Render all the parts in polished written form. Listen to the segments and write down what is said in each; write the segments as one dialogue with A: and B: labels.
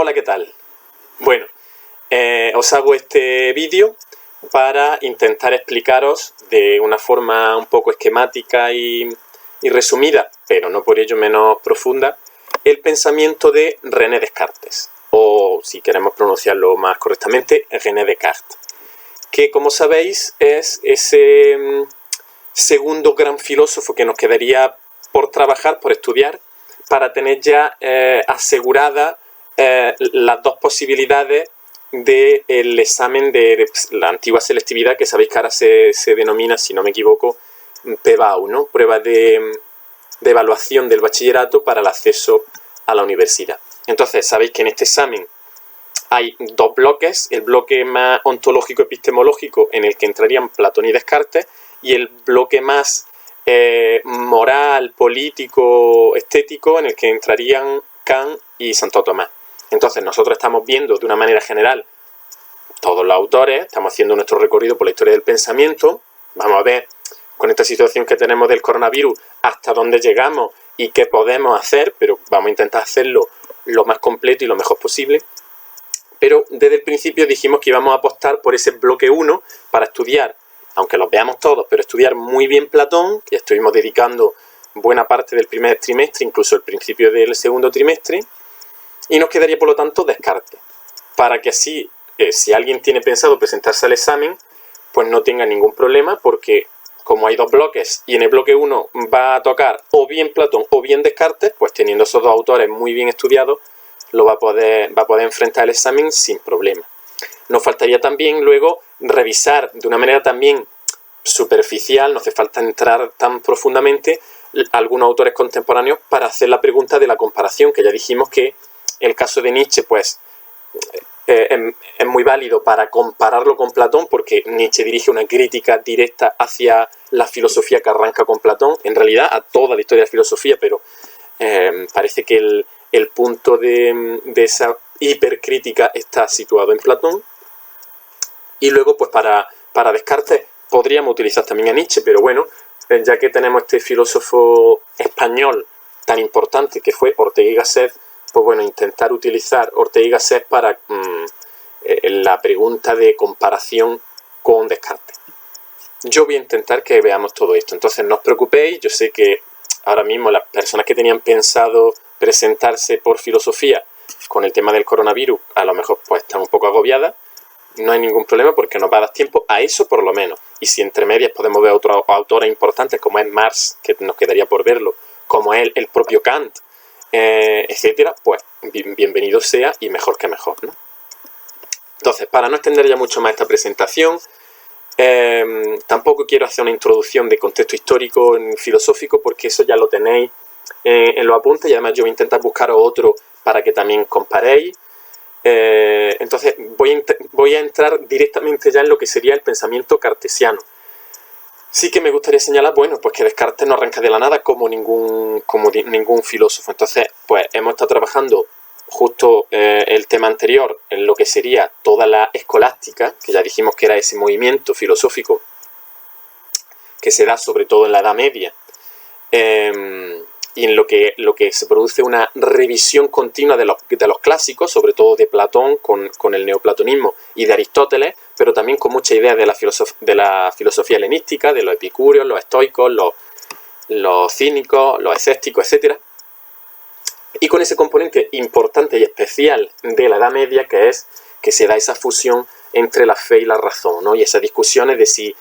A: Hola, ¿qué tal? Bueno, os hago este vídeo para intentar explicaros de una forma un poco esquemática y resumida, pero no por ello menos profunda, el pensamiento de René Descartes, o si queremos pronunciarlo más correctamente, René Descartes, que como sabéis es ese segundo gran filósofo que nos quedaría por trabajar, por estudiar, para tener ya asegurada las dos posibilidades del examen de la antigua selectividad, que sabéis que ahora se denomina, si no me equivoco, PBAU, ¿no? Prueba de evaluación del bachillerato para el acceso a la universidad. Entonces, sabéis que en este examen hay dos bloques, el bloque más ontológico-epistemológico, en el que entrarían Platón y Descartes, y el bloque más moral, político, estético, en el que entrarían Kant y Santo Tomás. Entonces nosotros estamos viendo de una manera general todos los autores, estamos haciendo nuestro recorrido por la historia del pensamiento, vamos a ver con esta situación que tenemos del coronavirus hasta dónde llegamos y qué podemos hacer, pero vamos a intentar hacerlo lo más completo y lo mejor posible. Pero desde el principio dijimos que íbamos a apostar por ese bloque 1 para estudiar, aunque los veamos todos, pero estudiar muy bien Platón, que ya estuvimos dedicando buena parte del primer trimestre, incluso el principio del segundo trimestre, y nos quedaría por lo tanto Descartes, para que así, si alguien tiene pensado presentarse al examen, pues no tenga ningún problema, porque como hay dos bloques y en el bloque 1 va a tocar o bien Platón o bien Descartes, pues teniendo esos dos autores muy bien estudiados, lo va a poder enfrentar el examen sin problema. Nos faltaría también luego revisar de una manera también superficial, no hace falta entrar tan profundamente, algunos autores contemporáneos para hacer la pregunta de la comparación, que ya dijimos que el caso de Nietzsche pues es muy válido para compararlo con Platón, porque Nietzsche dirige una crítica directa hacia la filosofía que arranca con Platón, en realidad a toda la historia de la filosofía, pero parece que el punto de esa hipercrítica está situado en Platón. Y luego pues para Descartes podríamos utilizar también a Nietzsche, pero bueno, ya que tenemos este filósofo español tan importante que fue Ortega y Gasset, pues bueno, intentar utilizar Ortega y Gasset para la pregunta de comparación con Descartes. Yo voy a intentar que veamos todo esto, entonces no os preocupéis, yo sé que ahora mismo las personas que tenían pensado presentarse por filosofía con el tema del coronavirus, a lo mejor pues están un poco agobiadas, no hay ningún problema porque nos va a dar tiempo a eso por lo menos, y si entre medias podemos ver otros autores importantes como es Marx, que nos quedaría por verlo, como es el propio Kant, etcétera, pues bienvenido sea y mejor que mejor, ¿no? Entonces, para no extender ya mucho más esta presentación, tampoco quiero hacer una introducción de contexto histórico filosófico, porque eso ya lo tenéis en los apuntes, y además yo voy a intentar buscar otro para que también comparéis. Entonces voy a entrar directamente ya en lo que sería el pensamiento cartesiano. Sí que me gustaría señalar, bueno, pues que Descartes no arranca de la nada como ningún filósofo. Entonces, pues hemos estado trabajando justo el tema anterior en lo que sería toda la escolástica, que ya dijimos que era ese movimiento filosófico que se da sobre todo en la Edad Media, y en lo que se produce una revisión continua de los clásicos, sobre todo de Platón con el neoplatonismo y de Aristóteles, pero también con mucha idea de la filosofía helenística, de los epicúreos, los estoicos, los cínicos, los escépticos, etc. Y con ese componente importante y especial de la Edad Media, que es que se da esa fusión entre la fe y la razón, ¿no? Y esas discusiones de si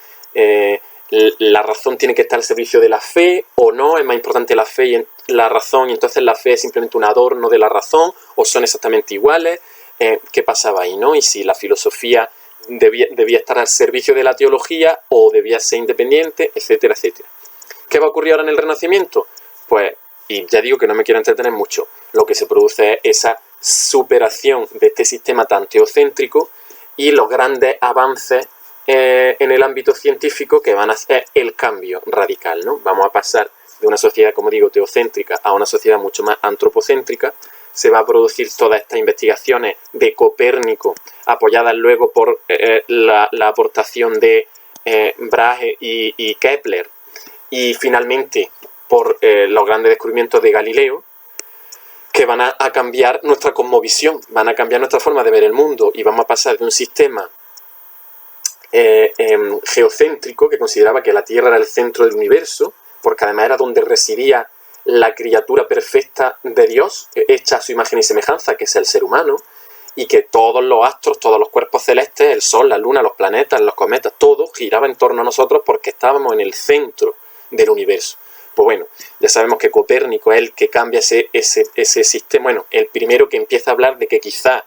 A: la razón tiene que estar al servicio de la fe o no, es más importante la fe y la razón, y entonces la fe es simplemente un adorno de la razón, o son exactamente iguales. ¿Qué pasaba ahí, no? Y si la filosofía debía estar al servicio de la teología o debía ser independiente, etcétera, etcétera. ¿Qué va a ocurrir ahora en el Renacimiento? Pues, y ya digo que no me quiero entretener mucho, lo que se produce es esa superación de este sistema tan teocéntrico y los grandes avances en el ámbito científico que van a hacer el cambio radical, ¿no? Vamos a pasar de una sociedad, como digo, teocéntrica a una sociedad mucho más antropocéntrica. Se va a producir todas estas investigaciones de Copérnico, apoyadas luego por la aportación de Brahe y Kepler, y finalmente por los grandes descubrimientos de Galileo, que van a cambiar nuestra cosmovisión, van a cambiar nuestra forma de ver el mundo y vamos a pasar de un sistema geocéntrico que consideraba que la Tierra era el centro del universo, porque además era donde residía la criatura perfecta de Dios, hecha a su imagen y semejanza, que es el ser humano, y que todos los astros, todos los cuerpos celestes, el Sol, la Luna, los planetas, los cometas, todo giraba en torno a nosotros porque estábamos en el centro del universo. Pues bueno, ya sabemos que Copérnico es el que cambia ese sistema, bueno, el primero que empieza a hablar de que quizá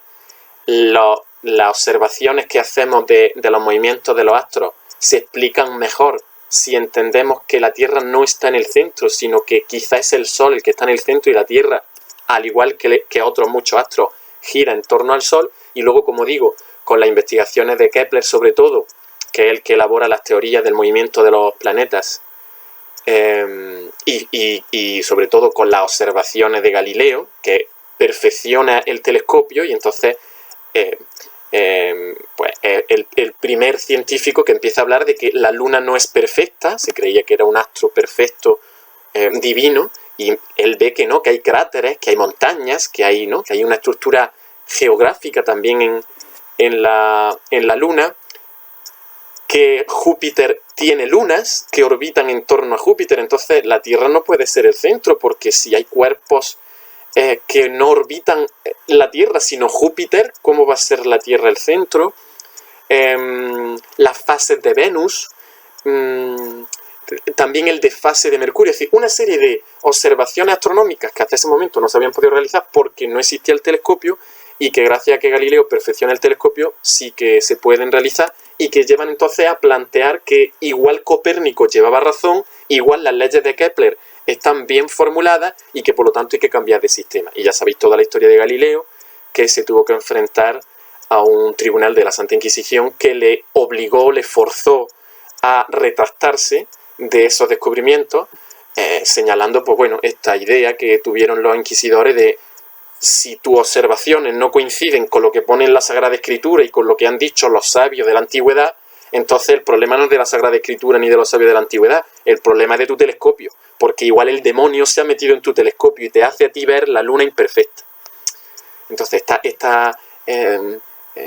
A: las observaciones que hacemos de los movimientos de los astros se explican mejor si entendemos que la Tierra no está en el centro, sino que quizá es el Sol el que está en el centro y la Tierra, al igual que otros muchos astros, gira en torno al Sol. Y luego, como digo, con las investigaciones de Kepler sobre todo, que es el que elabora las teorías del movimiento de los planetas, y sobre todo con las observaciones de Galileo, que perfecciona el telescopio y entonces pues el primer científico que empieza a hablar de que la Luna no es perfecta, se creía que era un astro perfecto, divino, y él ve que no, que hay cráteres, que hay montañas, que hay, ¿no?, que hay una estructura geográfica también en la Luna, que Júpiter tiene lunas que orbitan en torno a Júpiter. Entonces la Tierra no puede ser el centro, porque si hay cuerpos que no orbitan la Tierra sino Júpiter, ¿cómo va a ser la Tierra el centro? Las fases de Venus, también el desfase de Mercurio, es decir, una serie de observaciones astronómicas que hasta ese momento no se habían podido realizar porque no existía el telescopio, y que gracias a que Galileo perfecciona el telescopio sí que se pueden realizar, y que llevan entonces a plantear que igual Copérnico llevaba razón, igual las leyes de Kepler están bien formuladas y que por lo tanto hay que cambiar de sistema. Y ya sabéis toda la historia de Galileo, que se tuvo que enfrentar a un tribunal de la Santa Inquisición que le obligó, le forzó a retractarse de esos descubrimientos, señalando, pues bueno, esta idea que tuvieron los inquisidores de: si tus observaciones no coinciden con lo que pone en la Sagrada Escritura y con lo que han dicho los sabios de la antigüedad, entonces el problema no es de la Sagrada Escritura ni de los sabios de la antigüedad, el problema es de tu telescopio, porque igual el demonio se ha metido en tu telescopio y te hace a ti ver la luna imperfecta. Entonces esta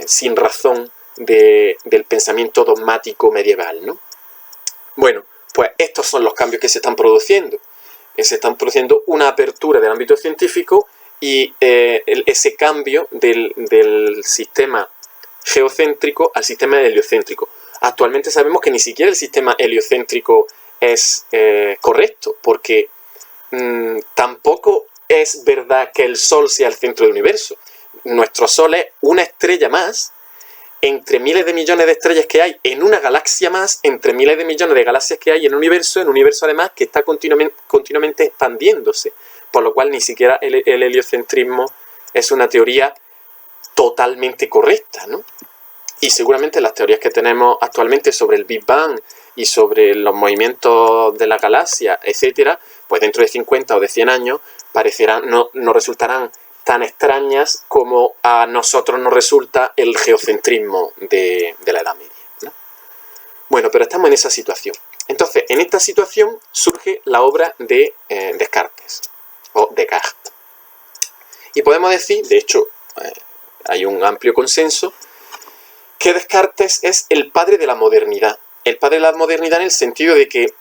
A: sin razón del pensamiento dogmático medieval, ¿no? Bueno, pues estos son los cambios que se están produciendo. Se están produciendo una apertura del ámbito científico y ese cambio del sistema geocéntrico al sistema heliocéntrico. Actualmente sabemos que ni siquiera el sistema heliocéntrico es correcto, porque tampoco es verdad que el Sol sea el centro del universo. Nuestro Sol es una estrella más entre miles de millones de estrellas que hay en una galaxia más, entre miles de millones de galaxias que hay en un universo además que está continuamente expandiéndose, por lo cual ni siquiera el heliocentrismo es una teoría totalmente correcta, ¿no? Y seguramente las teorías que tenemos actualmente sobre el Big Bang y sobre los movimientos de la galaxia, etcétera, pues dentro de 50 o de 100 años parecerán, no resultarán tan extrañas como a nosotros nos resulta el geocentrismo de la Edad Media, ¿no? Bueno, pero estamos en esa situación. Entonces, en esta situación surge la obra de Descartes, o Descartes. Y podemos decir, de hecho, hay un amplio consenso, que Descartes es el padre de la modernidad. El padre de la modernidad en el sentido de que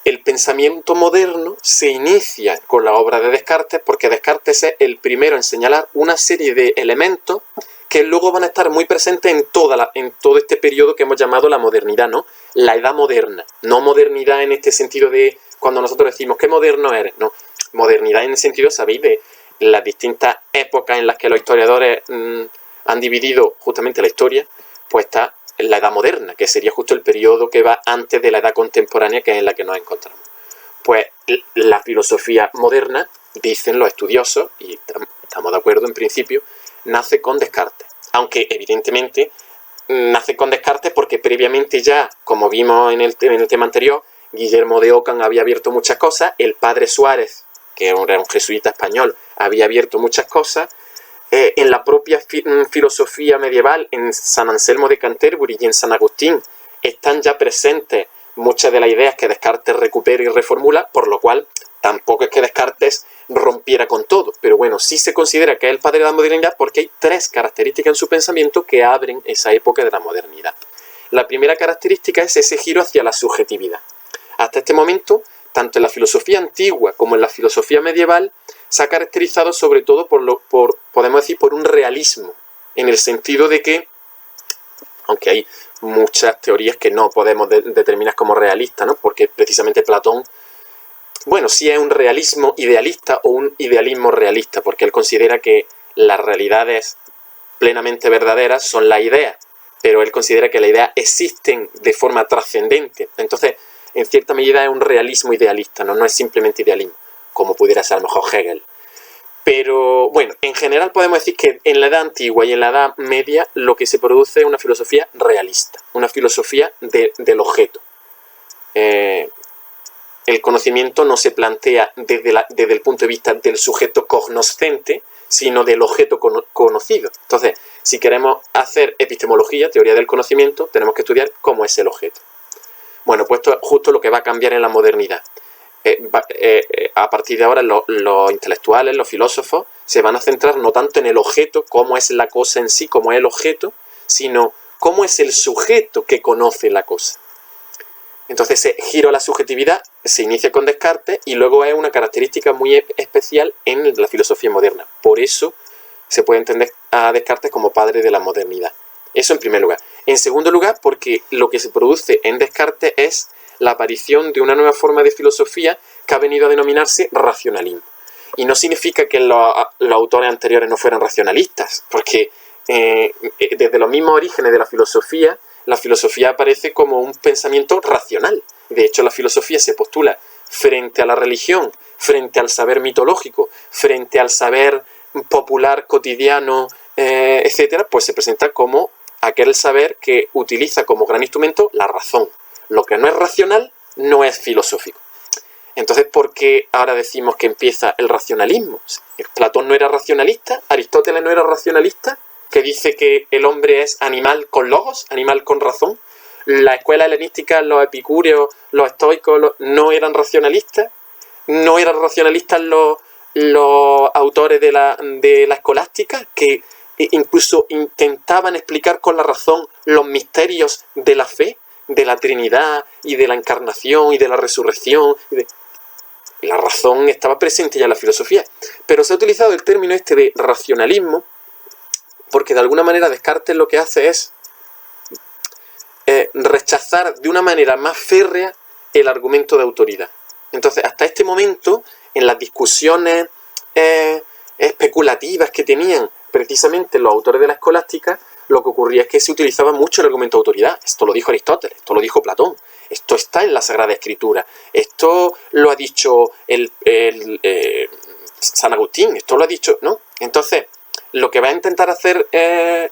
A: el pensamiento moderno se inicia con la obra de Descartes, porque Descartes es el primero en señalar una serie de elementos que luego van a estar muy presentes en todo este periodo que hemos llamado la modernidad, ¿no? La edad moderna. No modernidad en este sentido de cuando nosotros decimos ¿qué moderno eres? No, modernidad en el sentido, ¿sabéis?, de las distintas épocas en las que los historiadores han dividido justamente la historia. Pues está la edad moderna, que sería justo el periodo que va antes de la edad contemporánea, que es en la que nos encontramos. Pues la filosofía moderna, dicen los estudiosos, y estamos de acuerdo en principio, nace con Descartes. Aunque evidentemente nace con Descartes porque previamente ya, como vimos en el tema anterior, Guillermo de Ockham había abierto muchas cosas, el padre Suárez, que era un jesuita español, había abierto muchas cosas. En la propia filosofía medieval, en San Anselmo de Canterbury y en San Agustín, están ya presentes muchas de las ideas que Descartes recupera y reformula, por lo cual Tampoco es que Descartes rompiera con todo, pero bueno, sí se considera que es el padre de la modernidad porque hay 3 características en su pensamiento que abren esa época de la modernidad. La primera característica es ese giro hacia la subjetividad. Hasta este momento, tanto en la filosofía antigua como en la filosofía medieval, se ha caracterizado sobre todo podemos decir, por un realismo, en el sentido de que, aunque hay muchas teorías que no podemos determinar como realistas, ¿no? Porque precisamente Platón, bueno, sí es un realismo idealista o un idealismo realista, porque él considera que las realidades plenamente verdaderas son las ideas, pero él considera que las ideas existen de forma trascendente. Entonces, en cierta medida es un realismo idealista, no es simplemente idealismo, como pudiera ser a lo mejor Hegel. Pero bueno, en general podemos decir que en la Edad Antigua y en la Edad Media lo que se produce es una filosofía realista, una filosofía del objeto. El conocimiento no se plantea desde el punto de vista del sujeto cognoscente, sino del objeto conocido. Entonces, si queremos hacer epistemología, teoría del conocimiento, tenemos que estudiar cómo es el objeto. Bueno, pues esto es justo lo que va a cambiar en la modernidad. A partir de ahora los intelectuales, los filósofos, se van a centrar no tanto en el objeto, cómo es la cosa en sí, cómo es el objeto, sino cómo es el sujeto que conoce la cosa. Entonces ese giro a la subjetividad se inicia con Descartes y luego es una característica muy especial en la filosofía moderna. Por eso se puede entender a Descartes como padre de la modernidad. Eso en primer lugar. En segundo lugar, porque lo que se produce en Descartes es la aparición de una nueva forma de filosofía que ha venido a denominarse racionalismo. Y no significa que los autores anteriores no fueran racionalistas, porque desde los mismos orígenes de la filosofía aparece como un pensamiento racional. De hecho, la filosofía se postula frente a la religión, frente al saber mitológico, frente al saber popular, cotidiano, etcétera, pues se presenta como aquel saber que utiliza como gran instrumento la razón. Lo que no es racional no es filosófico. Entonces, ¿por qué ahora decimos que empieza el racionalismo? Platón no era racionalista, Aristóteles no era racionalista, que dice que el hombre es animal con logos, animal con razón. La escuela helenística, los epicúreos, los estoicos no eran racionalistas. No eran racionalistas los autores de la escolástica, que incluso intentaban explicar con la razón los misterios de la fe, de la Trinidad y de la encarnación y de la resurrección. La razón estaba presente ya en la filosofía, pero se ha utilizado el término este de racionalismo porque de alguna manera Descartes lo que hace es rechazar de una manera más férrea el argumento de autoridad. Entonces, hasta este momento, en las discusiones especulativas que tenían precisamente los autores de la escolástica, lo que ocurría es que se utilizaba mucho el argumento de autoridad. Esto lo dijo Aristóteles, esto lo dijo Platón, esto está en la Sagrada Escritura, esto lo ha dicho San Agustín, esto lo ha dicho, ¿no? Entonces, lo que va a intentar hacer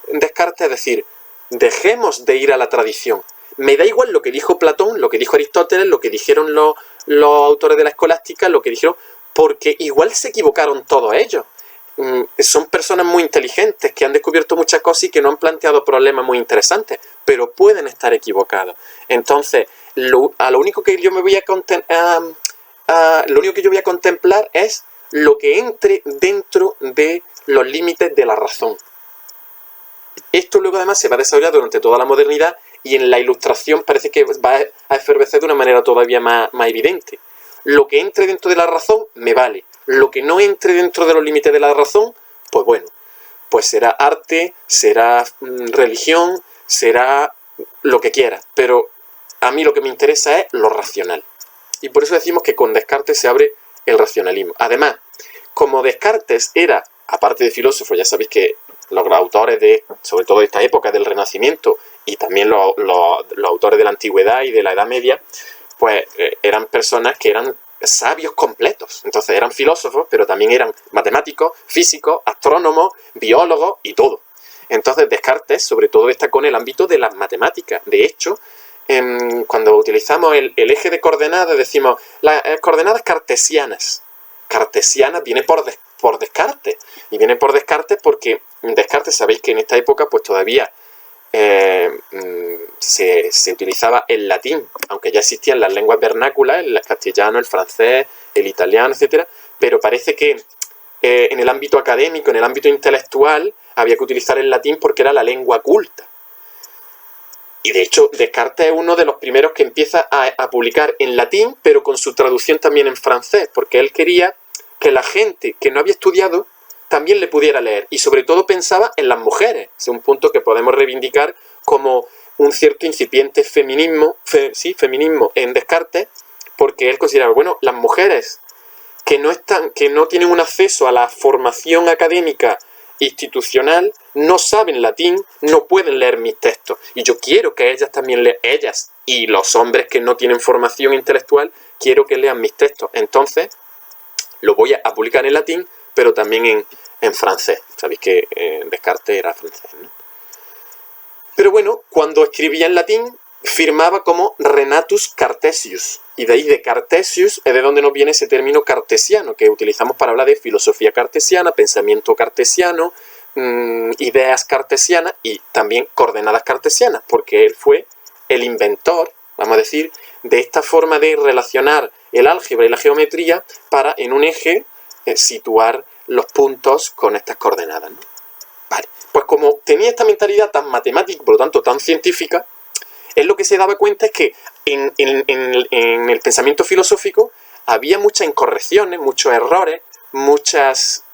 A: Descartes es decir, dejemos de ir a la tradición. Me da igual lo que dijo Platón, lo que dijo Aristóteles, lo que dijeron los autores de la escolástica, lo que dijeron, porque igual se equivocaron todos ellos. Son personas muy inteligentes que han descubierto muchas cosas y que no han planteado problemas muy interesantes, pero pueden estar equivocados. Entonces, lo único que yo voy a contemplar es lo que entre dentro de los límites de la razón. Esto luego además se va a desarrollar durante toda la modernidad y en la Ilustración parece que va a efervecer de una manera todavía más evidente. Lo que entre dentro de la razón me vale. Lo que no entre dentro de los límites de la razón, pues bueno, pues será arte, será religión, será lo que quiera. Pero a mí lo que me interesa es lo racional. Y por eso decimos que con Descartes se abre el racionalismo. Además, como Descartes era, aparte de filósofo, ya sabéis que los autores sobre todo de esta época del Renacimiento y también los autores de la Antigüedad y de la Edad Media, pues eran personas que eran sabios completos. Entonces eran filósofos, pero también eran matemáticos, físicos, astrónomos, biólogos y todo. Entonces Descartes sobre todo destacó en el ámbito de las matemáticas. De hecho, cuando utilizamos el eje de coordenadas, decimos las coordenadas cartesianas. Cartesianas viene por Descartes. Y viene por Descartes porque Descartes, sabéis que en esta época pues todavía se utilizaba el latín, aunque ya existían las lenguas vernáculas, el castellano, el francés, el italiano, etcétera, pero parece que en el ámbito académico, en el ámbito intelectual, había que utilizar el latín porque era la lengua culta. Y de hecho, Descartes es uno de los primeros que empieza a publicar en latín, pero con su traducción también en francés, porque él quería que la gente que no había estudiado también le pudiera leer, y sobre todo pensaba en las mujeres. Es un punto que podemos reivindicar como un cierto incipiente feminismo en Descartes, porque él consideraba, bueno, las mujeres que no tienen un acceso a la formación académica institucional, no saben latín, no pueden leer mis textos. Y yo quiero que ellas también lean, ellas y los hombres que no tienen formación intelectual, quiero que lean mis textos. Entonces, lo voy a publicar en latín, pero también en francés. Sabéis que Descartes era francés, ¿no? Pero bueno, cuando escribía en latín, firmaba como Renatus Cartesius. Y de ahí de Cartesius es de donde nos viene ese término cartesiano, que utilizamos para hablar de filosofía cartesiana, pensamiento cartesiano, ideas cartesianas y también coordenadas cartesianas, porque él fue el inventor, vamos a decir, de esta forma de relacionar el álgebra y la geometría para en un eje situar los puntos con estas coordenadas, ¿no? Vale, pues como tenía esta mentalidad tan matemática, por lo tanto tan científica, él lo que se daba cuenta es que en el pensamiento filosófico había muchas incorrecciones, muchos errores, muchas,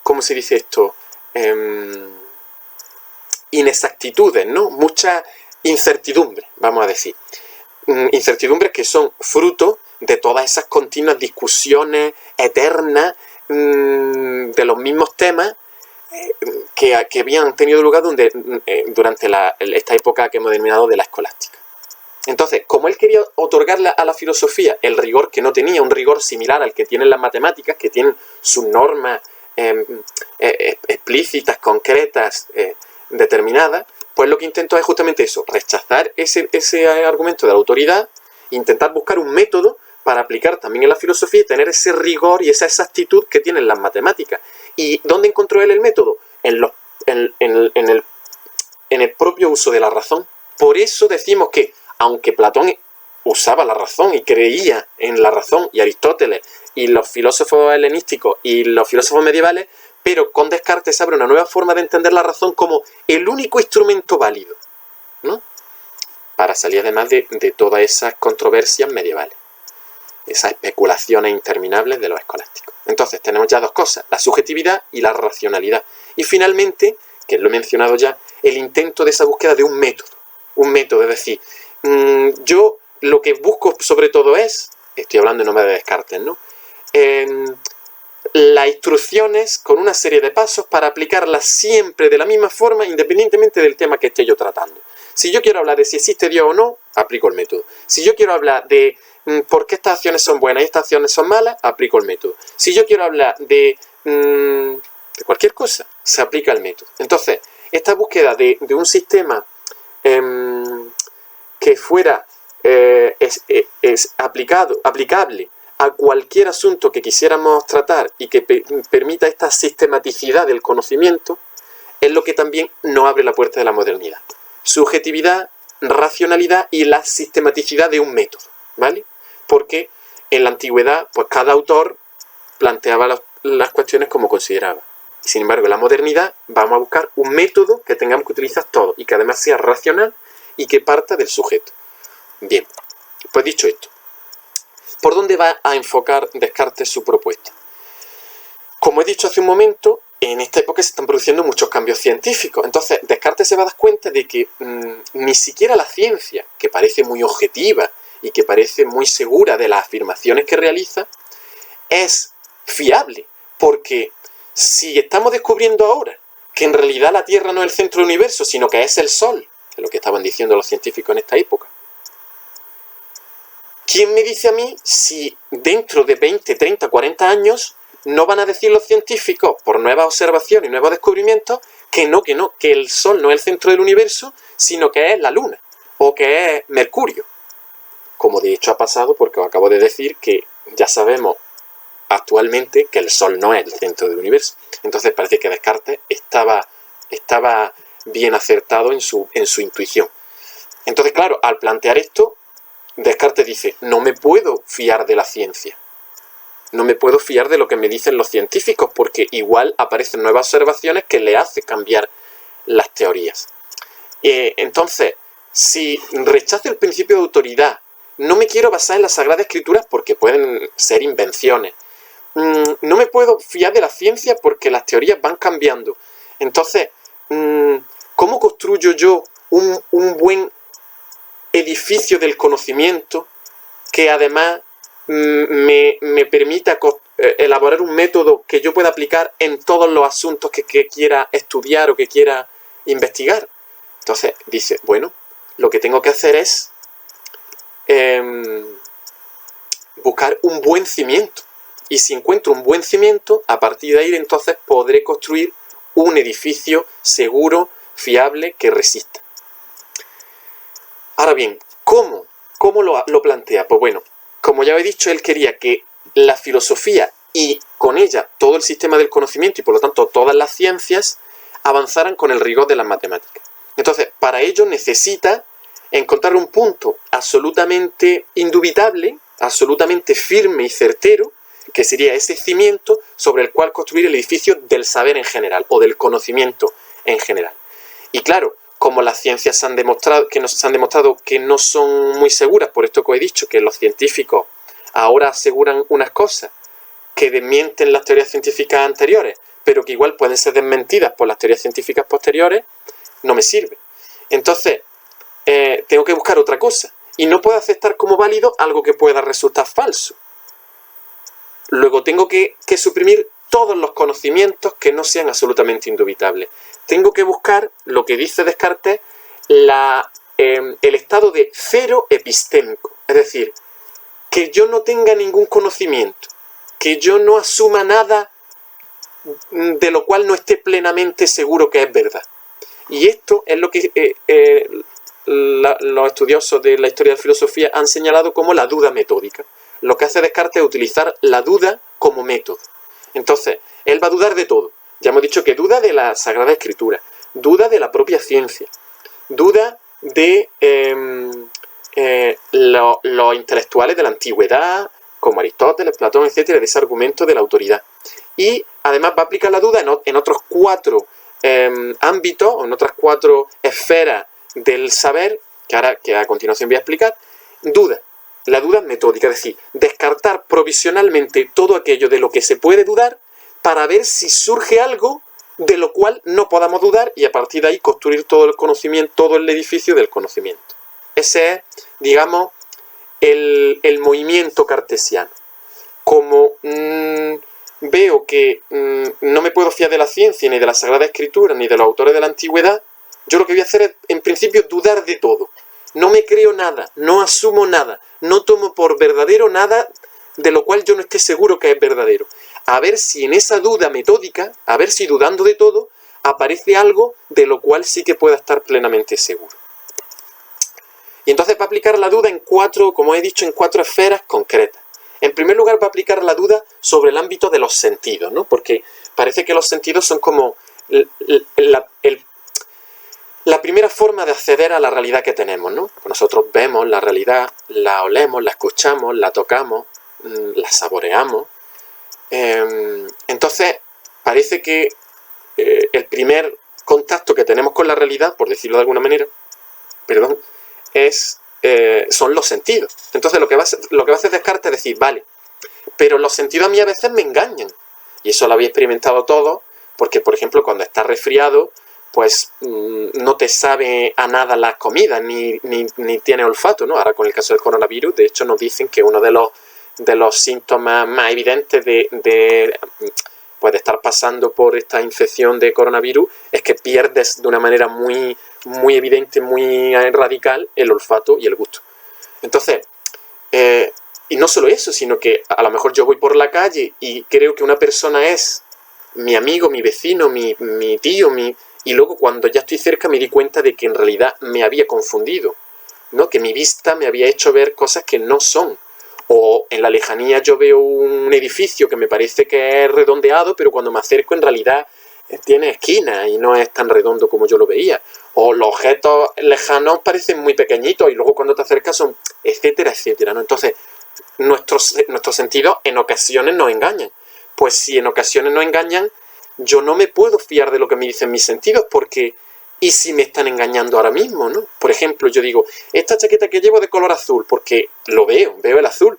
A: ¿cómo se dice esto? Inexactitudes, ¿no? Mucha incertidumbre, vamos a decir. Incertidumbres que son fruto de todas esas continuas discusiones eternas de los mismos temas que habían tenido lugar durante esta época que hemos denominado de la escolástica. Entonces, como él quería otorgarle a la filosofía el rigor que no tenía, un rigor similar al que tienen las matemáticas, que tienen sus normas explícitas, concretas, determinadas, pues lo que intentó es justamente eso, rechazar ese argumento de la autoridad, intentar buscar un método para aplicar también en la filosofía y tener ese rigor y esa exactitud que tienen las matemáticas. ¿Y dónde encontró él el método? En el propio uso de la razón. Por eso decimos que, aunque Platón usaba la razón y creía en la razón, y Aristóteles, y los filósofos helenísticos, y los filósofos medievales, pero con Descartes se abre una nueva forma de entender la razón como el único instrumento válido, ¿no? Para salir además de todas esas controversias medievales, esas especulaciones interminables de los escolásticos. Entonces tenemos ya dos cosas, la subjetividad y la racionalidad. Y finalmente, que lo he mencionado ya, el intento de esa búsqueda de un método. Un método, es decir, yo lo que busco sobre todo es, estoy hablando en nombre de Descartes, ¿no? Las instrucciones con una serie de pasos para aplicarlas siempre de la misma forma, independientemente del tema que esté yo tratando. Si yo quiero hablar de si existe Dios o no, aplico el método. Si yo quiero hablar de por qué estas acciones son buenas y estas acciones son malas, aplico el método. Si yo quiero hablar de cualquier cosa, se aplica el método. Entonces, esta búsqueda de un sistema que fuera aplicable a cualquier asunto que quisiéramos tratar y que permita esta sistematicidad del conocimiento, es lo que también nos abre la puerta de la modernidad. Subjetividad, racionalidad y la sistematicidad de un método, ¿vale? Porque en la antigüedad, pues cada autor planteaba las cuestiones como consideraba. Sin embargo, en la modernidad vamos a buscar un método que tengamos que utilizar todos y que además sea racional y que parta del sujeto. Bien, pues dicho esto, ¿por dónde va a enfocar Descartes su propuesta? Como he dicho hace un momento, en esta época se están produciendo muchos cambios científicos. Entonces, Descartes se va a dar cuenta de que ni siquiera la ciencia, que parece muy objetiva y que parece muy segura de las afirmaciones que realiza, es fiable. Porque si estamos descubriendo ahora que en realidad la Tierra no es el centro del universo, sino que es el Sol, que es lo que estaban diciendo los científicos en esta época, ¿quién me dice a mí si dentro de 20, 30, 40 años no van a decir los científicos, por nuevas observaciones y nuevos descubrimientos, que el Sol no es el centro del universo, sino que es la Luna, o que es Mercurio? Como de hecho ha pasado, porque os acabo de decir que ya sabemos actualmente que el Sol no es el centro del universo. Entonces parece que Descartes estaba bien acertado en su intuición. Entonces, claro, al plantear esto, Descartes dice, no me puedo fiar de la ciencia. No me puedo fiar de lo que me dicen los científicos, porque igual aparecen nuevas observaciones que le hacen cambiar las teorías. Entonces, si rechazo el principio de autoridad, no me quiero basar en las Sagradas Escrituras porque pueden ser invenciones. No me puedo fiar de la ciencia porque las teorías van cambiando. Entonces, ¿cómo construyo yo un buen edificio del conocimiento que además me permita elaborar un método que yo pueda aplicar en todos los asuntos que quiera estudiar o que quiera investigar? Entonces dice, bueno, lo que tengo que hacer es buscar un buen cimiento. Y si encuentro un buen cimiento, a partir de ahí entonces podré construir un edificio seguro, fiable, que resista. Ahora bien, ¿cómo lo plantea? Pues bueno, como ya he dicho, él quería que la filosofía y con ella todo el sistema del conocimiento y por lo tanto todas las ciencias avanzaran con el rigor de las matemáticas. Entonces, para ello necesita encontrar un punto absolutamente indubitable, absolutamente firme y certero, que sería ese cimiento sobre el cual construir el edificio del saber en general o del conocimiento en general. Y claro, como las ciencias nos han demostrado que no son muy seguras, por esto que he dicho, que los científicos ahora aseguran unas cosas que desmienten las teorías científicas anteriores, pero que igual pueden ser desmentidas por las teorías científicas posteriores, no me sirve. Entonces, tengo que buscar otra cosa. Y no puedo aceptar como válido algo que pueda resultar falso. Luego tengo que suprimir todos los conocimientos que no sean absolutamente indubitables. Tengo que buscar lo que dice Descartes, el estado de cero epistémico. Es decir, que yo no tenga ningún conocimiento, que yo no asuma nada de lo cual no esté plenamente seguro que es verdad. Y esto es lo que los estudiosos de la historia de la filosofía han señalado como la duda metódica. Lo que hace Descartes es utilizar la duda como método. Entonces, él va a dudar de todo. Ya hemos dicho que duda de la Sagrada Escritura, duda de la propia ciencia, duda de los intelectuales de la antigüedad, como Aristóteles, Platón, etcétera, de ese argumento de la autoridad. Y además va a aplicar la duda en otros 4 ámbitos, o en otras 4 esferas del saber, que a continuación voy a explicar. La duda metódica, es decir, descartar provisionalmente todo aquello de lo que se puede dudar para ver si surge algo de lo cual no podamos dudar y a partir de ahí construir todo el conocimiento, todo el edificio del conocimiento. Ese es, digamos, el movimiento cartesiano. Como veo que no me puedo fiar de la ciencia, ni de la Sagrada Escritura, ni de los autores de la antigüedad, yo lo que voy a hacer es, en principio, dudar de todo. No me creo nada, no asumo nada, no tomo por verdadero nada de lo cual yo no esté seguro que es verdadero. A ver si en esa duda metódica, a ver si dudando de todo, aparece algo de lo cual sí que pueda estar plenamente seguro. Y entonces va a aplicar la duda en 4, como he dicho, en 4 esferas concretas. En primer lugar va a aplicar la duda sobre el ámbito de los sentidos, ¿no? Porque parece que los sentidos son como la primera forma de acceder a la realidad que tenemos, ¿no? Nosotros vemos la realidad, la olemos, la escuchamos, la tocamos, la saboreamos. Entonces, parece que el primer contacto que tenemos con la realidad, por decirlo de alguna manera, son los sentidos. Entonces, lo que va a hacer Descartes es decir, vale, pero los sentidos a mí a veces me engañan. Y eso lo habéis experimentado todos, porque, por ejemplo, cuando estás resfriado, pues no te sabe a nada las comidas, ni tiene olfato, ¿no? Ahora con el caso del coronavirus, de hecho nos dicen que uno de los síntomas más evidentes de estar pasando por esta infección de coronavirus es que pierdes de una manera muy, muy evidente, muy radical el olfato y el gusto. Entonces, y no solo eso, sino que a lo mejor yo voy por la calle y creo que una persona es mi amigo, mi vecino, mi tío, y luego cuando ya estoy cerca me di cuenta de que en realidad me había confundido, ¿no? Que mi vista me había hecho ver cosas que no son. O en la lejanía yo veo un edificio que me parece que es redondeado, pero cuando me acerco en realidad tiene esquina y no es tan redondo como yo lo veía. O los objetos lejanos parecen muy pequeñitos y luego cuando te acercas son, etcétera, etcétera, ¿no? Entonces, nuestros sentidos en ocasiones nos engañan. Pues si en ocasiones nos engañan, yo no me puedo fiar de lo que me dicen mis sentidos porque... ¿Y si me están engañando ahora mismo, no? Por ejemplo, yo digo, esta chaqueta que llevo de color azul, porque lo veo el azul.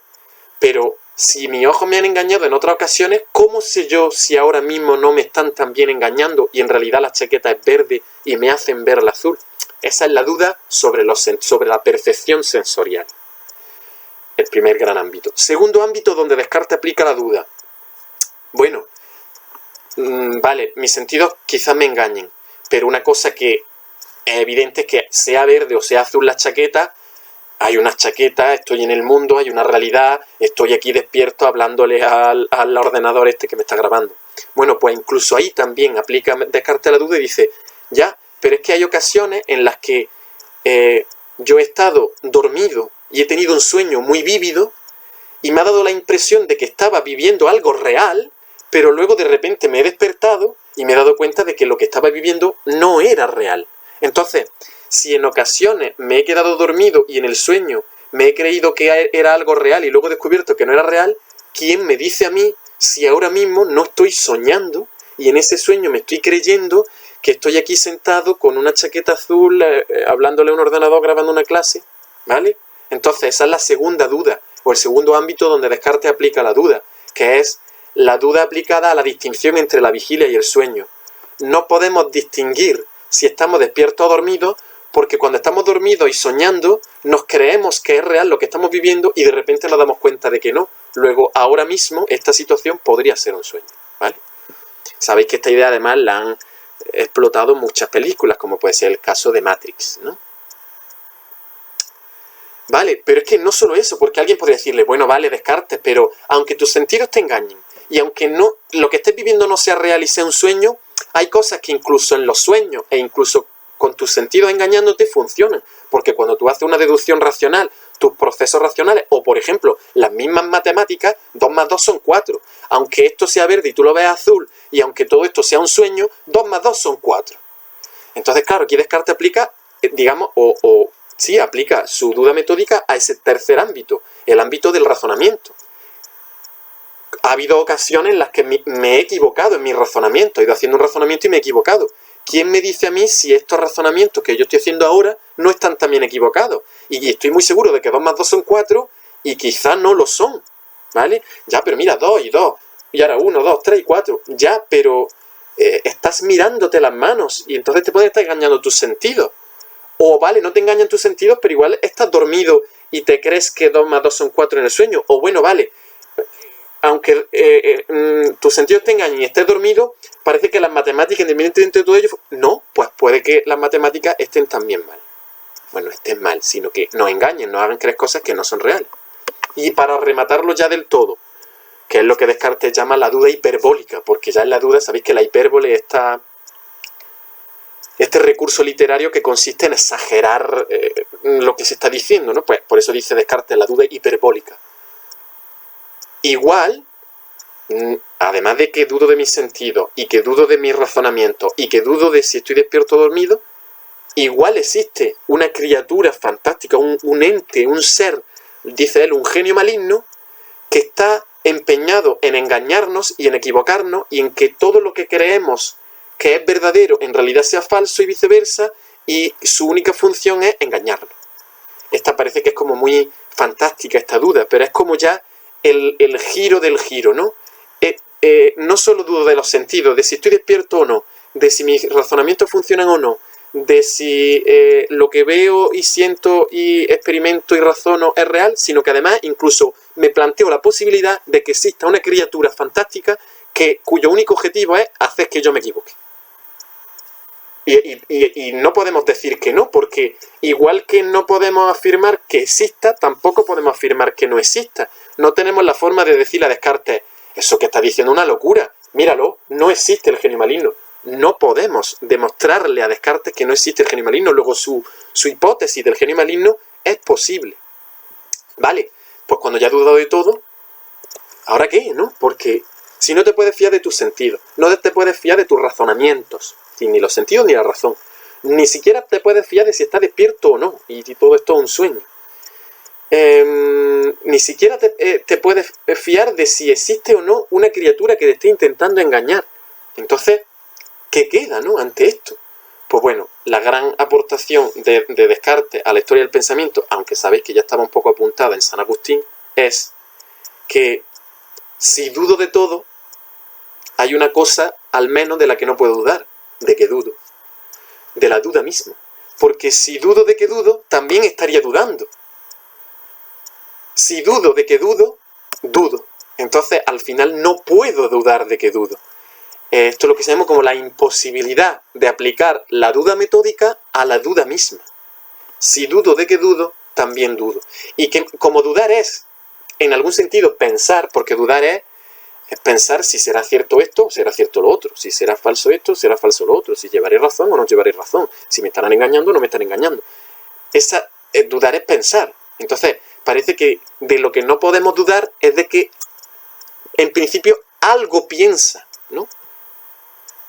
A: Pero si mis ojos me han engañado en otras ocasiones, ¿cómo sé yo si ahora mismo no me están también engañando y en realidad la chaqueta es verde y me hacen ver el azul? Esa es la duda sobre la percepción sensorial. El primer gran ámbito. Segundo ámbito donde Descartes aplica la duda. Bueno, vale, mis sentidos quizás me engañen, pero una cosa que es evidente es que sea verde o sea azul la chaqueta, hay una chaqueta, estoy en el mundo, hay una realidad, estoy aquí despierto hablándole al ordenador este que me está grabando. Bueno, pues incluso ahí también aplica Descartes la duda y dice, ya, pero es que hay ocasiones en las que yo he estado dormido y he tenido un sueño muy vívido y me ha dado la impresión de que estaba viviendo algo real, pero luego de repente me he despertado y me he dado cuenta de que lo que estaba viviendo no era real. Entonces, si en ocasiones me he quedado dormido y en el sueño me he creído que era algo real y luego he descubierto que no era real, ¿quién me dice a mí si ahora mismo no estoy soñando y en ese sueño me estoy creyendo que estoy aquí sentado con una chaqueta azul hablándole a un ordenador grabando una clase? ¿Vale? Entonces esa es la segunda duda o el segundo ámbito donde Descartes aplica la duda, que es la duda aplicada a la distinción entre la vigilia y el sueño. No podemos distinguir si estamos despiertos o dormidos, porque cuando estamos dormidos y soñando, nos creemos que es real lo que estamos viviendo y de repente nos damos cuenta de que no. Luego, ahora mismo, esta situación podría ser un sueño, ¿vale? Sabéis que esta idea además la han explotado en muchas películas, como puede ser el caso de Matrix, ¿no? Vale, pero es que no solo eso, porque alguien podría decirle, bueno, vale, Descartes, pero aunque tus sentidos te engañen y aunque no lo que estés viviendo no sea real y sea un sueño, hay cosas que incluso en los sueños e incluso con tus sentidos engañándote funcionan. Porque cuando tú haces una deducción racional, tus procesos racionales, o por ejemplo, las mismas matemáticas, 2 más 2 son 4. Aunque esto sea verde y tú lo veas azul, y aunque todo esto sea un sueño, 2 más 2 son 4. Entonces, claro, aquí Descartes aplica, digamos, sí, aplica su duda metódica a ese tercer ámbito, el ámbito del razonamiento. Ha habido ocasiones en las que me he equivocado en mi razonamiento, he ido haciendo un razonamiento y me he equivocado. ¿Quién me dice a mí si estos razonamientos que yo estoy haciendo ahora no están también equivocados? Y estoy muy seguro de que 2 más 2 son 4 y quizás no lo son, ¿vale? Ya, pero mira, 2 y 2, y ahora 1, 2, 3 y 4. Ya, pero estás mirándote las manos y entonces te pueden estar engañando tus sentidos. O vale, no te engañan tus sentidos, pero igual estás dormido y te crees que 2 más 2 son 4 en el sueño. O bueno, vale, aunque tus sentidos te engañen y estés dormido, parece que las matemáticas, independientemente de todo ello, no, pues puede que las matemáticas estén también mal. Bueno, estén mal, sino que nos engañen, nos hagan creer cosas que no son reales. Y para rematarlo ya del todo, que es lo que Descartes llama la duda hiperbólica, porque ya en la duda sabéis que la hipérbole es este recurso literario que consiste en exagerar lo que se está diciendo, ¿no? Pues por eso dice Descartes la duda hiperbólica. Igual, además de que dudo de mis sentidos y que dudo de mi razonamiento y que dudo de si estoy despierto o dormido, igual existe una criatura fantástica, un ente, un ser, dice él, un genio maligno, que está empeñado en engañarnos y en equivocarnos y en que todo lo que creemos que es verdadero en realidad sea falso y viceversa, y su única función es engañarnos. Esta parece que es como muy fantástica esta duda, pero es como ya el giro del giro, ¿no? No solo dudo de los sentidos, de si estoy despierto o no, de si mis razonamientos funcionan o no, de si lo que veo y siento y experimento y razono es real, sino que además incluso me planteo la posibilidad de que exista una criatura fantástica cuyo único objetivo es hacer que yo me equivoque. Y no podemos decir que no, porque igual que no podemos afirmar que exista, tampoco podemos afirmar que no exista. No tenemos la forma de decirle a Descartes, eso que está diciendo es una locura, míralo, no existe el genio maligno. No podemos demostrarle a Descartes que no existe el genio maligno, luego su hipótesis del genio maligno es posible. Vale, pues cuando ya he dudado de todo, ¿ahora qué, no? Porque Si no te puedes fiar de tus sentidos, no te puedes fiar de tus razonamientos, ni los sentidos ni la razón. Ni siquiera te puedes fiar de si estás despierto o no, y todo esto es un sueño. Ni siquiera te puedes fiar de si existe o no una criatura que te esté intentando engañar. Entonces, ¿qué queda, no, ante esto? Pues bueno, la gran aportación de Descartes a la historia del pensamiento, aunque sabéis que ya estaba un poco apuntada en San Agustín, es que si dudo de todo, hay una cosa al menos de la que no puedo dudar. ¿De qué dudo? De la duda misma. Porque si dudo de que dudo, también estaría dudando. Si dudo de que dudo, dudo. Entonces, al final no puedo dudar de que dudo. Esto es lo que se llama como la imposibilidad de aplicar la duda metódica a la duda misma. Si dudo de que dudo, también dudo. Y que como dudar es, en algún sentido, pensar, porque dudar es pensar si será cierto esto o será cierto lo otro, si será falso esto o será falso lo otro, si llevaré razón o no llevaré razón, si me estarán engañando o no me están engañando. Dudar es pensar. Entonces, parece que de lo que no podemos dudar es de que, en principio, algo piensa, ¿no?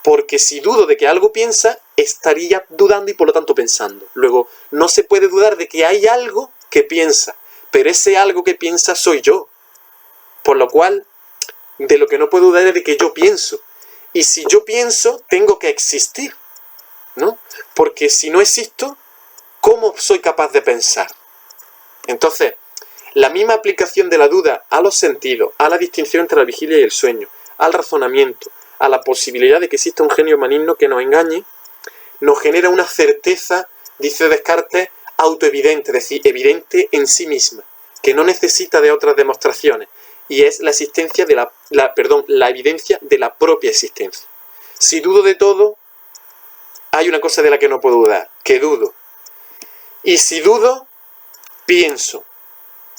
A: Porque si dudo de que algo piensa, estaría dudando y por lo tanto pensando. Luego, no se puede dudar de que hay algo que piensa, pero ese algo que piensa soy yo. Por lo cual, de lo que no puedo dudar es de que yo pienso. Y si yo pienso, tengo que existir, ¿no? Porque si no existo, ¿cómo soy capaz de pensar? Entonces, la misma aplicación de la duda a los sentidos, a la distinción entre la vigilia y el sueño, al razonamiento, a la posibilidad de que exista un genio maligno que nos engañe, nos genera una certeza, dice Descartes, autoevidente, es decir, evidente en sí misma, que no necesita de otras demostraciones, y es la existencia de la evidencia de la propia existencia. Si dudo de todo, hay una cosa de la que no puedo dudar, que dudo. Y si dudo, pienso.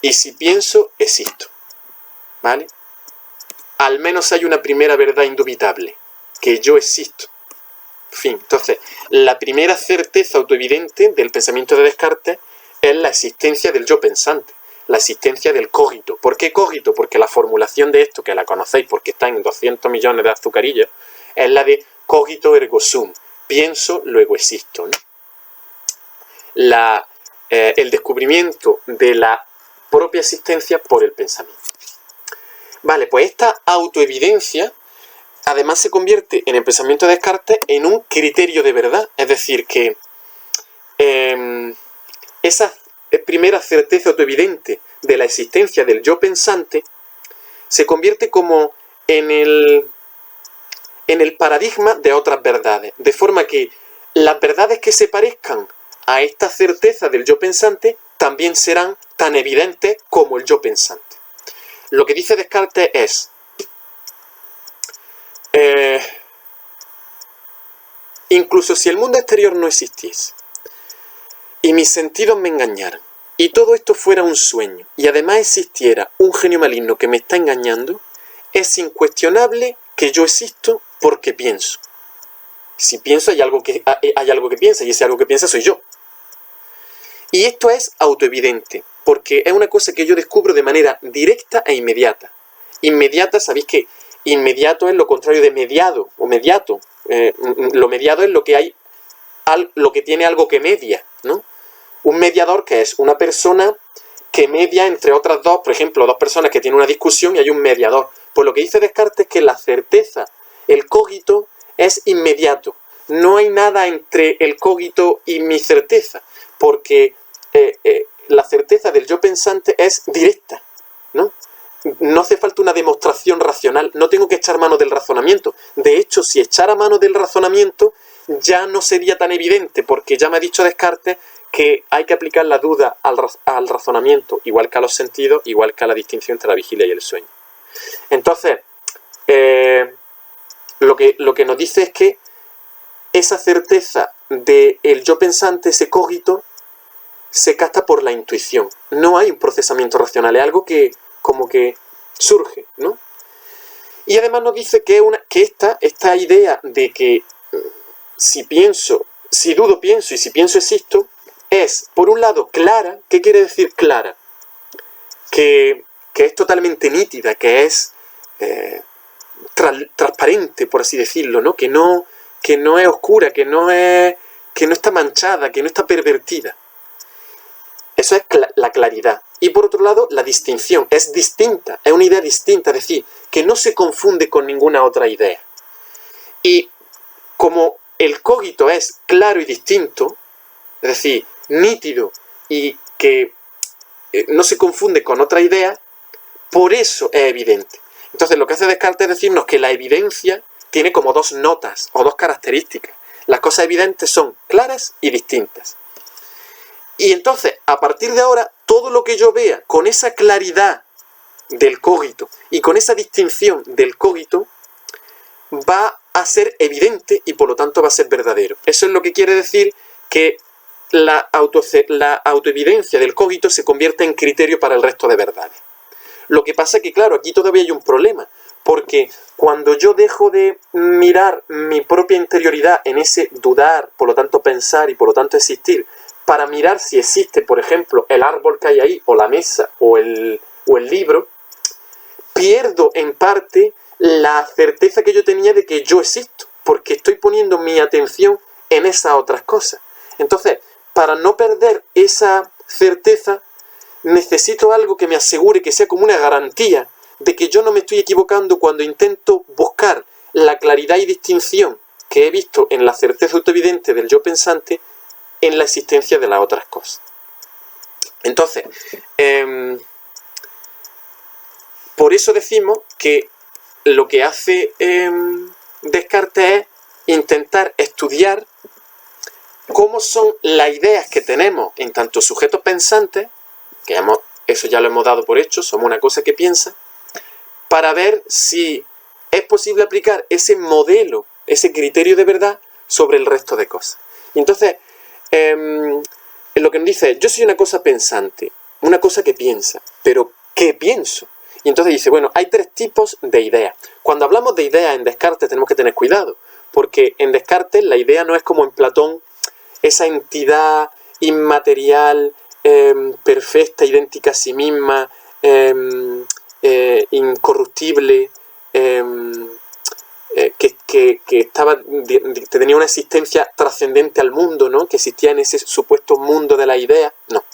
A: Y si pienso, existo. ¿Vale? Al menos hay una primera verdad indubitable, que yo existo. En fin, entonces, la primera certeza autoevidente del pensamiento de Descartes es la existencia del yo pensante, la existencia del cogito. ¿Por qué cogito? Porque la formulación de esto, que la conocéis porque está en 200 millones de azucarillas, es la de cogito ergo sum. Pienso, luego existo, ¿no? El descubrimiento de la propia existencia por el pensamiento. Vale, pues esta autoevidencia además se convierte en el pensamiento de Descartes en un criterio de verdad. Es decir, que esa primera certeza autoevidente de la existencia del yo pensante se convierte como en el paradigma de otras verdades. De forma que las verdades que se parezcan a esta certeza del yo pensante también serán tan evidentes como el yo pensante. Lo que dice Descartes es, incluso si el mundo exterior no existiese y mis sentidos me engañaran y todo esto fuera un sueño y además existiera un genio maligno que me está engañando, es incuestionable que yo existo porque pienso. Si pienso hay algo que piensa y ese algo que piensa soy yo. Y esto es autoevidente, porque es una cosa que yo descubro de manera directa e inmediata. Inmediata, sabéis que inmediato es lo contrario de mediado o mediato. Lo mediado es lo que tiene algo que media, ¿no? Un mediador, que es una persona que media entre otras dos, por ejemplo, dos personas que tienen una discusión y hay un mediador. Pues lo que dice Descartes es que la certeza, el cogito, es inmediato. No hay nada entre el cogito y mi certeza, porque la certeza del yo pensante es directa, ¿no? No hace falta una demostración racional, no tengo que echar mano del razonamiento. De hecho, si echara mano del razonamiento, ya no sería tan evidente, porque ya me ha dicho Descartes que hay que aplicar la duda al razonamiento, igual que a los sentidos, igual que a la distinción entre la vigilia y el sueño. Entonces, lo que nos dice es que esa certeza del yo pensante, ese cogito, se capta por la intuición. No hay un procesamiento racional, es algo que como que surge, ¿no? Y además nos dice que esta idea de que si dudo pienso y si pienso existo, es, por un lado, clara. ¿Qué quiere decir clara? Que es totalmente nítida, que es transparente, por así decirlo, ¿no? Que no es oscura, que no está manchada, que no está pervertida. Eso es la claridad. Y por otro lado, la distinción. Es distinta, es una idea distinta, es decir, que no se confunde con ninguna otra idea. Y como el cogito es claro y distinto, es decir, nítido y que no se confunde con otra idea, por eso es evidente. Entonces lo que hace Descartes es decirnos que la evidencia tiene como dos notas o dos características. Las cosas evidentes son claras y distintas. Y entonces, a partir de ahora, todo lo que yo vea con esa claridad del cogito y con esa distinción del cogito va a ser evidente y por lo tanto va a ser verdadero. Eso es lo que quiere decir que la autoevidencia del cogito se convierte en criterio para el resto de verdades. Lo que pasa es que, claro, aquí todavía hay un problema, porque cuando yo dejo de mirar mi propia interioridad en ese dudar, por lo tanto pensar y por lo tanto existir, para mirar si existe, por ejemplo, el árbol que hay ahí, o la mesa, o el libro, pierdo en parte la certeza que yo tenía de que yo existo, porque estoy poniendo mi atención en esas otras cosas. Entonces, para no perder esa certeza, necesito algo que me asegure, que sea como una garantía de que yo no me estoy equivocando cuando intento buscar la claridad y distinción que he visto en la certeza autoevidente del yo pensante en la existencia de las otras cosas. Entonces, por eso decimos que lo que hace Descartes es intentar estudiar cómo son las ideas que tenemos en tanto sujetos pensantes, que eso ya lo hemos dado por hecho, somos una cosa que piensa, para ver si es posible aplicar ese modelo, ese criterio de verdad sobre el resto de cosas. Y entonces, lo que nos dice es, yo soy una cosa pensante, una cosa que piensa, pero ¿qué pienso? Y entonces dice, bueno, hay tres tipos de ideas. Cuando hablamos de ideas en Descartes tenemos que tener cuidado, porque en Descartes la idea no es como en Platón, esa entidad inmaterial, perfecta, idéntica a sí misma, incorruptible, que tenía una existencia trascendente al mundo, ¿no? Que existía en ese supuesto mundo de la idea. No.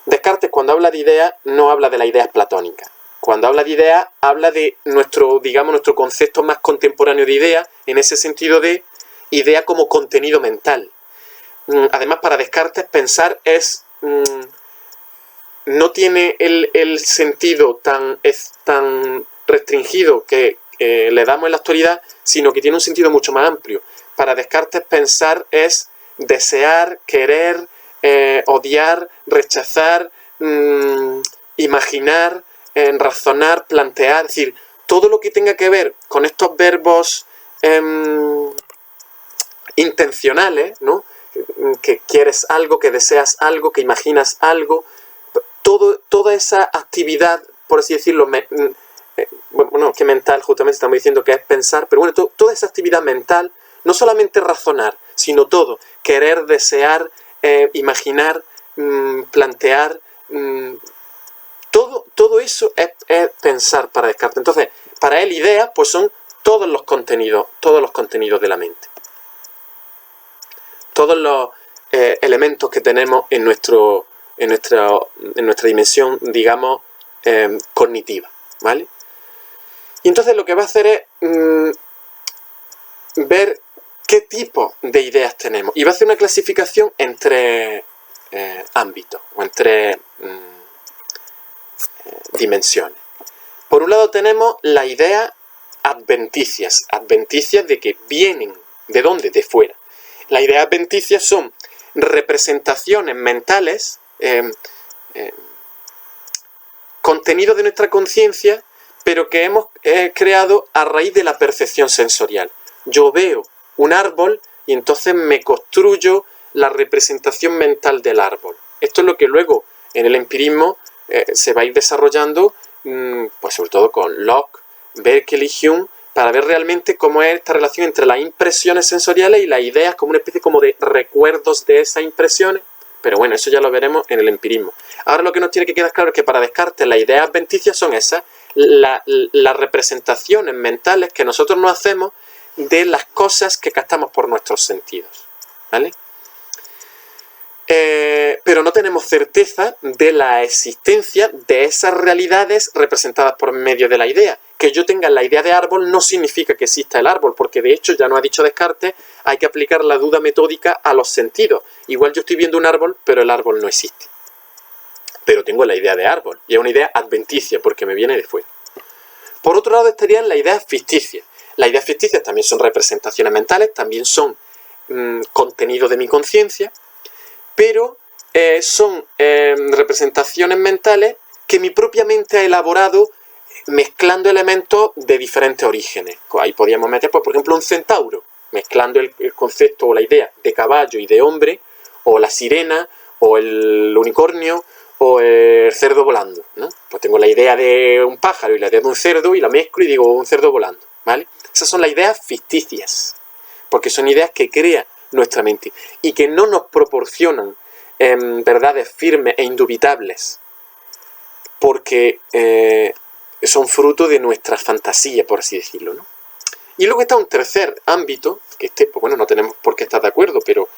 A: Descartes, cuando habla de ideas, no habla de las ideas platónicas. Cuando habla de ideas, habla de nuestro concepto más contemporáneo de idea, en ese sentido de idea como contenido mental. Además, para Descartes, pensar no tiene el sentido tan restringido que le damos en la actualidad, sino que tiene un sentido mucho más amplio. Para Descartes, pensar es desear, querer, odiar, rechazar, imaginar, razonar, plantear, es decir, todo lo que tenga que ver con estos verbos intencionales, ¿no? Que quieres algo, que deseas algo, que imaginas algo, toda esa actividad, por así decirlo, bueno, que mental, justamente estamos diciendo que es pensar, pero bueno, toda esa actividad mental, no solamente razonar, sino todo, querer, desear, imaginar, plantear, todo eso es pensar para Descartes. Entonces, para él ideas pues son todos los contenidos de la mente. Todos los elementos que tenemos en nuestra dimensión, digamos, cognitiva, ¿vale? Y entonces lo que va a hacer es ver qué tipo de ideas tenemos. Y va a hacer una clasificación en tres ámbitos, o en tres dimensiones. Por un lado tenemos las ideas adventicias de que vienen, ¿de dónde? De fuera. Las ideas adventicias son representaciones mentales, contenidos de nuestra conciencia, pero que hemos creado a raíz de la percepción sensorial. Yo veo un árbol y entonces me construyo la representación mental del árbol. Esto es lo que luego en el empirismo se va a ir desarrollando, pues sobre todo con Locke, Berkeley, Hume, para ver realmente cómo es esta relación entre las impresiones sensoriales y las ideas como una especie como de recuerdos de esas impresiones. Pero bueno, eso ya lo veremos en el empirismo. Ahora lo que nos tiene que quedar claro es que para Descartes las ideas adventicias son esas, las representaciones mentales que nosotros nos hacemos de las cosas que captamos por nuestros sentidos, ¿vale? Pero no tenemos certeza de la existencia de esas realidades representadas por medio de la idea. Que yo tenga la idea de árbol no significa que exista el árbol, porque de hecho, ya nos ha dicho Descartes, hay que aplicar la duda metódica a los sentidos. Igual yo estoy viendo un árbol, pero el árbol no existe. Pero tengo la idea de árbol, y es una idea adventicia, porque me viene de fuera. Por otro lado estarían las ideas ficticias. Las ideas ficticias también son representaciones mentales, también son contenido de mi conciencia, pero son representaciones mentales que mi propia mente ha elaborado mezclando elementos de diferentes orígenes. Ahí podríamos meter, pues, por ejemplo, un centauro, mezclando el concepto o la idea de caballo y de hombre, o la sirena, o el unicornio, o el cerdo volando, ¿no? Pues tengo la idea de un pájaro y la idea de un cerdo, y la mezclo y digo un cerdo volando, ¿vale? Esas son las ideas ficticias, porque son ideas que crea nuestra mente y que no nos proporcionan verdades firmes e indubitables, porque son fruto de nuestra fantasía, por así decirlo, ¿no? Y luego está un tercer ámbito, que pues bueno, no tenemos por qué estar de acuerdo, pero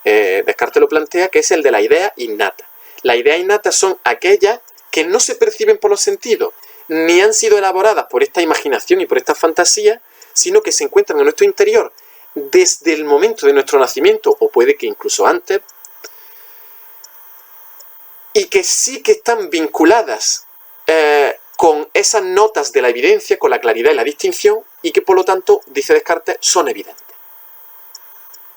A: Descartes lo plantea, que es el de la idea innata. Las ideas innatas son aquellas que no se perciben por los sentidos, ni han sido elaboradas por esta imaginación y por esta fantasía, sino que se encuentran en nuestro interior desde el momento de nuestro nacimiento, o puede que incluso antes, y que sí que están vinculadas con esas notas de la evidencia, con la claridad y la distinción, y que por lo tanto, dice Descartes, son evidentes,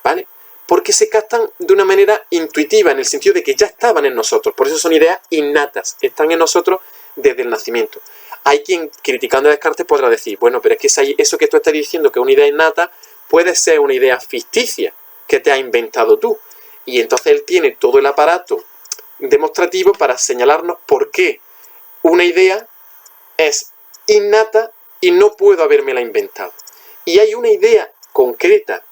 A: ¿vale? Porque se captan de una manera intuitiva, en el sentido de que ya estaban en nosotros. Por eso son ideas innatas, están en nosotros desde el nacimiento. Hay quien, criticando a Descartes, podrá decir, bueno, pero es que eso que tú estás diciendo, que es una idea innata, puede ser una idea ficticia que te has inventado tú. Y entonces él tiene todo el aparato demostrativo para señalarnos por qué una idea es innata y no puedo habérmela inventado. Y hay una idea concreta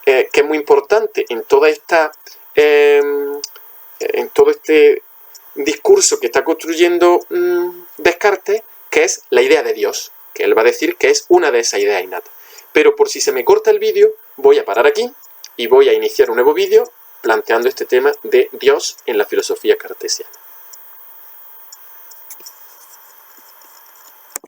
A: que es muy importante en toda esta en todo este discurso que está construyendo Descartes, que es la idea de Dios, que él va a decir que es una de esas ideas innatas. Pero por si se me corta el vídeo, voy a parar aquí y voy a iniciar un nuevo vídeo planteando este tema de Dios en la filosofía cartesiana.